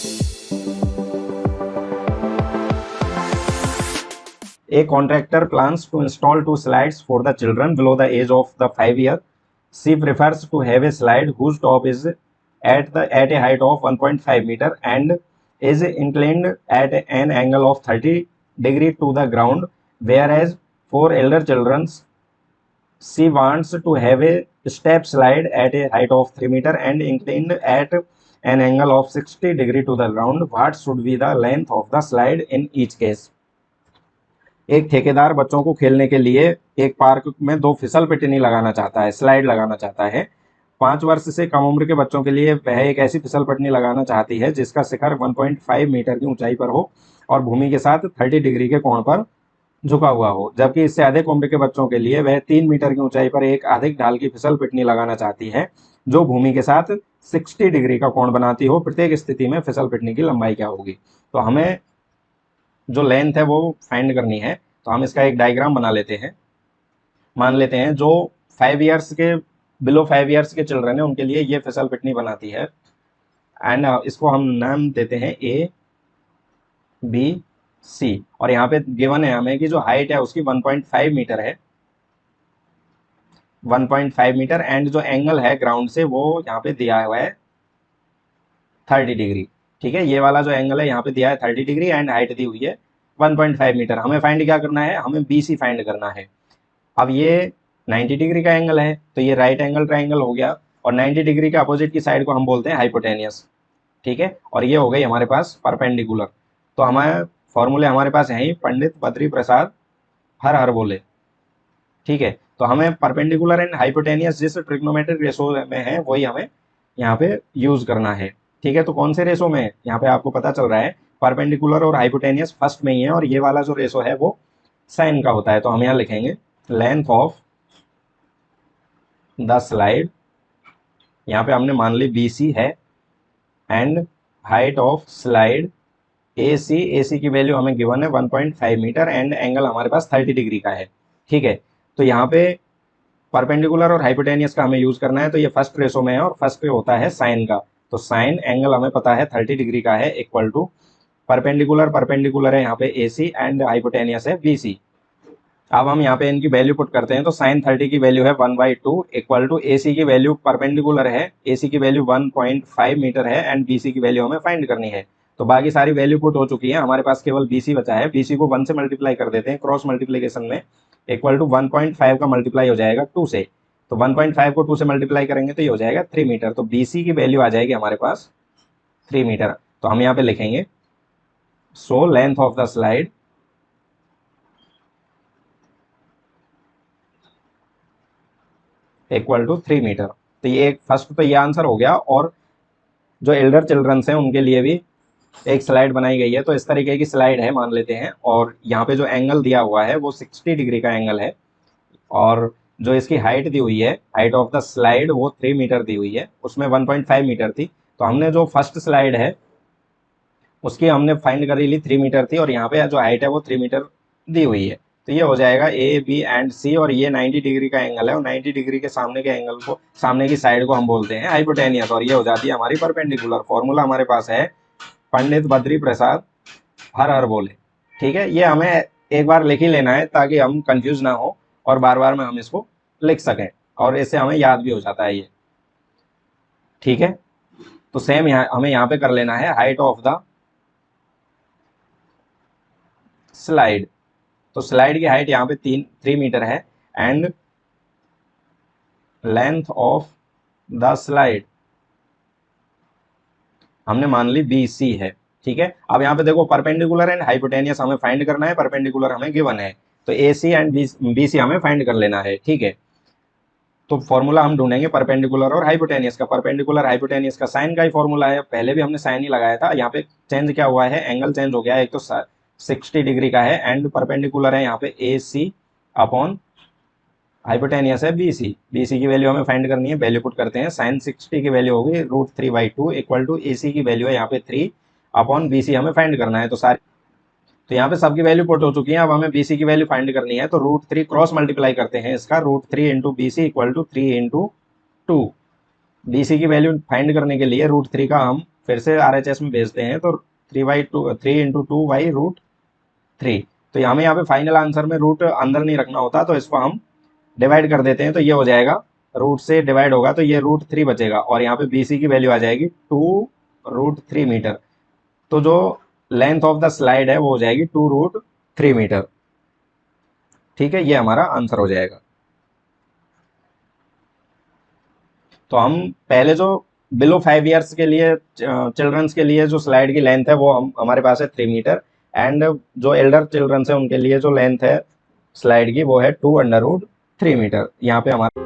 A contractor plans to install 2 slides for the children below the age of the 5 year. She prefers to have a slide whose top is at a height of 1.5 meter and is inclined at an angle of 30 degree to the ground, whereas for elder children she wants to have a step slide at a height of 3 meter and inclined at an angle of 60 degree to the ground. What should be the length of the slide in each case? एक ठेकेदार बच्चों को खेलने के लिए एक park में 2 फिसल पिटनी लगाना चाहता है, स्लाइड लगाना चाहता है। 5 वर्ष से कम उम्र के बच्चों के लिए वह एक ऐसी फिसल पट्टी लगाना चाहती है जिसका शिखर 1.5 मीटर की ऊंचाई पर हो और भूमि के साथ 30 डिग्री के कोण पर झुका हुआ हो, जबकि इससे अधिक उम्र के बच्चों के लिए वह 3 मीटर की ऊंचाई पर एक अधिक ढाल की फिसल पिटनी लगाना चाहती है जो भूमि के साथ 60 डिग्री का कोण बनाती हो। प्रत्येक स्थिति में फिसल पिटनी की लंबाई क्या होगी? तो हमें जो लेंथ है वो फाइंड करनी है। तो हम इसका एक डायग्राम बना लेते हैं। मान लेते हैं जो 5 ईयर्स के बिलो 5 ईयर्स के चिल्ड्रन है उनके लिए ये फिसल पिटनी बनाती है एंड इसको हम नाम देते हैं A B C और यहाँ पे गिवन है हमें कि जो हाइट है उसकी 1.5 मीटर है, 1.5 मीटर एंड जो एंगल है ग्राउंड से वो यहाँ पे दिया हुआ है 30 डिग्री। ठीक है, ये वाला जो एंगल है यहाँ पे दिया है 30 डिग्री एंड हाइट दी हुई है 1.5 मीटर। हमें फाइंड क्या करना है? हमें BC फाइंड करना है। अब ये 90 डिग्री का एंगल है तो ये राइट एंगल ट्राइंगल हो गया और 90 डिग्री के अपोजिट की साइड को हम बोलते हैं हाइपोटेनियस। ठीक है, और ये हो गई हमारे पास परपेंडिकुलर। तो हमारे फॉर्मूले हमारे पास हैं ही, पंडित बद्री प्रसाद हर हर बोले। ठीक है, तो हमें परपेंडिकुलर एंड हाइपोटेनियस जिस ट्रिग्नोमेट्रिक रेशो में है वही हमें यहाँ पे यूज करना है। ठीक है, तो कौन से रेशो में है यहाँ पे आपको पता चल रहा है, परपेंडिकुलर और हाइपोटेनियस फर्स्ट में ही है और ये वाला जो रेशो है वो साइन का होता है। तो हम यहाँ लिखेंगे लेंथ ऑफ द स्लाइड, यहाँ पे हमने मान ली BC है and height of slide AC की वैल्यू हमें गिवन है 1.5 मीटर एंड एंगल हमारे पास 30 डिग्री का है। ठीक है, तो यहाँ पे परपेंडिकुलर और हाइपोटेनियस का हमें यूज करना है। तो ये फर्स्ट रेशो में है और फर्स्ट पे होता है साइन का। तो साइन एंगल हमें पता है 30 डिग्री का है इक्वल टू परपेंडिकुलर है यहाँ पे AC एंड हाइपोटेनियस है BC। अब हम यहाँ पे इनकी वैल्यू पुट करते हैं तो साइन 30 की वैल्यू है 1/2 इक्वल टू AC की वैल्यू परपेंडिकुलर है, AC की वैल्यू 1.5 मीटर है एंड BC की वैल्यू हमें फाइंड करनी है। तो बाकी सारी वैल्यू पुट हो चुकी है, हमारे पास केवल BC बचा है। BC को 1 से मल्टीप्लाई कर देते हैं क्रॉस मल्टीप्लीकेशन में, इक्वल टू 1.5 का मल्टीप्लाई हो जाएगा 2 से। तो 1.5 को 2 से मल्टीप्लाई करेंगे तो ये हो जाएगा 3 मीटर। तो BC की वैल्यू आ जाएगी हमारे पास 3 मीटर। तो हम यहाँ पे लिखेंगे so length of the slide equal to 3 metre. तो ये एक फर्स्ट तो ये आंसर हो गया। और जो एल्डर चिल्ड्रंस हैं उनके लिए भी एक स्लाइड बनाई गई है। तो इस तरीके की स्लाइड है मान लेते हैं और यहाँ पे जो एंगल दिया हुआ है वो 60 डिग्री का एंगल है और जो इसकी हाइट दी हुई है, हाइट ऑफ द स्लाइड वो 3 मीटर दी हुई है, उसमें 1.5 मीटर थी। तो हमने जो फर्स्ट स्लाइड है उसकी हमने फाइंड कर ली 3 मीटर थी और यहाँ पे जो हाइट है वो 3 मीटर दी हुई है। तो ये हो जाएगा A B एंड C और ये 90 डिग्री का एंगल है और 90 डिग्री के सामने के एंगल को, सामने की साइड को हम बोलते हैं हाइपोटेनियस और ये हो जाती है हमारी परपेंडिकुलर। फॉर्मूला हमारे पास है पंडित बद्री प्रसाद हर हर बोले। ठीक है, ये हमें एक बार लिख ही लेना है ताकि हम कंफ्यूज ना हो और बार बार में हम इसको लिख सकें और इससे हमें याद भी हो जाता है ये। ठीक है, तो सेम यहाँ हमें यहाँ पे कर लेना है हाइट ऑफ द स्लाइड। तो स्लाइड की हाइट यहाँ पे 3 मीटर है and length of the slide हमने मान ली BC है। ठीक है, अब यहाँ पे देखो परपेंडिकुलर एंड हाइपोटेनियस हमें फाइंड करना है, परपेंडिकुलर हमें गिवन है तो AC एंड BC हमें फाइंड कर लेना है। ठीक है, तो फॉर्मूला हम ढूंढेंगे परपेंडिकुलर और हाइपोटेनियस का। परपेंडिकुलर हाइपोटेनियस का साइन का ही फॉर्मूला है, पहले भी हमने साइन ही लगाया था। यहाँ पे चेंज क्या हुआ है, एंगल चेंज हो गया है, एक तो 60 डिग्री का है एंड परपेंडिकुलर है यहाँ पे AC अपॉन हाइपोटेनियस है BC की वैल्यू हमें फाइंड करनी है। वैल्यू पुट करते हैं, साइन 60 की वैल्यू होगी √3/2 इक्वल टू AC की वैल्यू है यहाँ पे 3 अपॉन BC हमें फाइंड करना है। तो यहाँ पे सबकी वैल्यू पुट हो चुकी है। अब हमें BC की वैल्यू फाइंड करनी है तो √3 क्रॉस मल्टीप्लाई करते हैं इसका, √3 into BC equal to 3 into 2। BC की वैल्यू फाइंड करने के लिए √3 का हम फिर से RHS में भेजते हैं तो 3 तो यहाँ पे फाइनल आंसर में रूट अंदर नहीं रखना होता, तो इसको हम डिवाइड कर देते हैं, तो ये हो जाएगा रूट से डिवाइड होगा तो ये √3 बचेगा, और यहाँ पे BC की वैल्यू आ जाएगी 2√3 मीटर। तो जो लेंथ ऑफ द स्लाइड है वो हो जाएगी 2√3 मीटर। ठीक है, ये हमारा आंसर हो जाएगा। तो हम पहले जो बिलो 5 ईयर्स के लिए चिल्ड्रंस के लिए जो स्लाइड की लेंथ है वो हमारे पास है 3 मीटर, एंड जो एल्डर चिल्ड्रंस है उनके लिए जो लेंथ है स्लाइड की वो है 2√3 मीटर। यहाँ पे हमारा